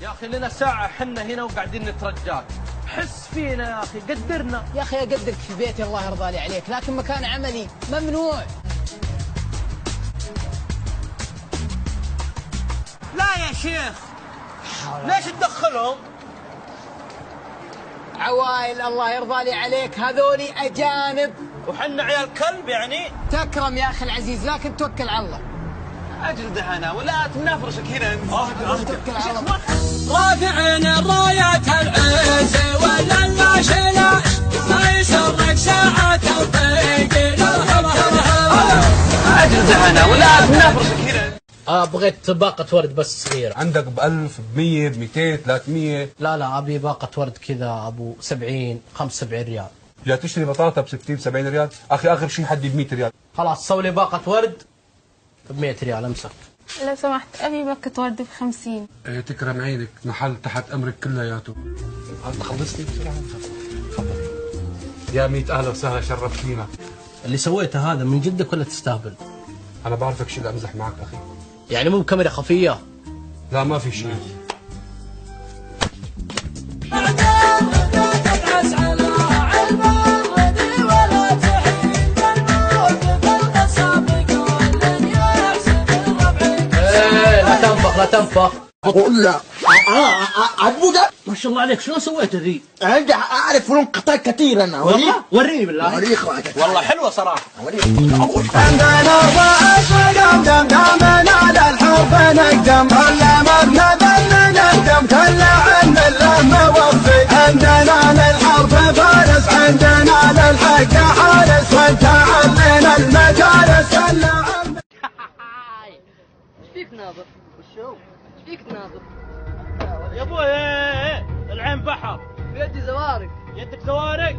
يا اخي لنا ساعة حنا هنا وقاعدين نترجاك، حس فينا يا اخي، قدرنا. يا اخي اقدرك في بيتي الله يرضى لي عليك، لكن مكان عملي ممنوع. لا يا شيخ، ليش تدخلهم؟ عوائل الله يرضى لي عليك، هذولي اجانب. وحنا عيال كلب يعني؟ تكرم يا اخي العزيز، لكن توكل على الله. اجل دهنا ولا تنافرشك هنا انت. توكل على الله. رافعين رايات العز ولا الماشينا، ما يسرك ساعة توفيق للهبة. اجل دهنا ولا تنافرشك هنا. بغيت باقة ورد بس صغيرة. عندك ب1000 ب100 ب200 300؟ لا ابي باقة ورد كذا ابو 70 75 ريال. يا تشتري بطاطا ب60 70 ريال؟ اخي اخر شيء حدي ب100 ريال. خلاص سوي لي باقة ورد ب100 ريال امسك. لو سمحت ابي باقة ورد ب50. ايه تكرم عينك، محل تحت امرك كلياته. انت خلصتي بسرعه؟ تفضل. يا 100 اهلا وسهلا، شرفتينا. اللي سويته هذا من جدك ولا تستهبل؟ انا بعرفك شو اللي امزح معك اخي. يعني مو بكاميرا خفية؟ لا ما في شيء. لا تنفخ. بقول لا عبودة ما شاء الله عليك، شلون سويت ذي؟ أنا أعرف فنون قتال كثير أنا. والله وريني بالله. أوريك والله حلوة صراحة. عندنا الرأس وقدم دامنا على الحرب نقدم، كل مرنا ذل نقدم، كل علم اللهم وفي. عندنا للحرب فارس، عندنا للحق حارس، وانت علينا المجالس كل علم. ايش فيك ناظر؟ وشو؟ ايش فيك تناظر؟ يا ابوي العين بحر، بيدي زوارق. يدك زوارق.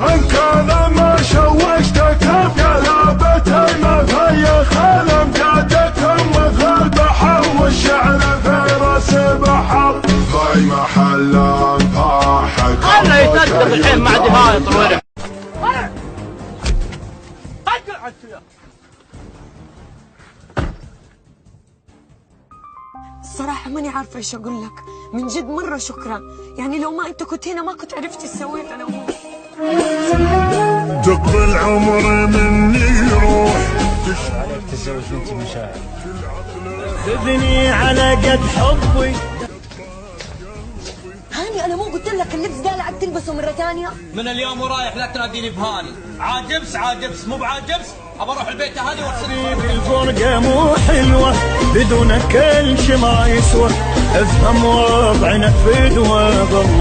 ان كان ما شوشتك يا لابتي ما في خلم، جادتهم مثل البحر والشعر في راس بحر. هاي محل طاحت خله يتنقف الحين مع دهاي طويله. الصراحة ماني عارفة ايش اقول لك، من جد مرة شكرا، يعني لو ما انت كنت هنا ما كنت عرفت ايش سويت انا وهو. تقبل عمري مني يروح. عليك تتزوج بنتي مشاعر. تبني على قد حبي. هاني انا مو قلت لك اللبس ده لعب تلبسه مرة ثانية؟ من اليوم ورايح لا تناديني بهاني، عاجبس مو بعاجبس، ابى اروح البيت هاني وارسل. الفرقة مو حلوة بدونك كل شي ما يسوى، افهم وضعنا في دواء.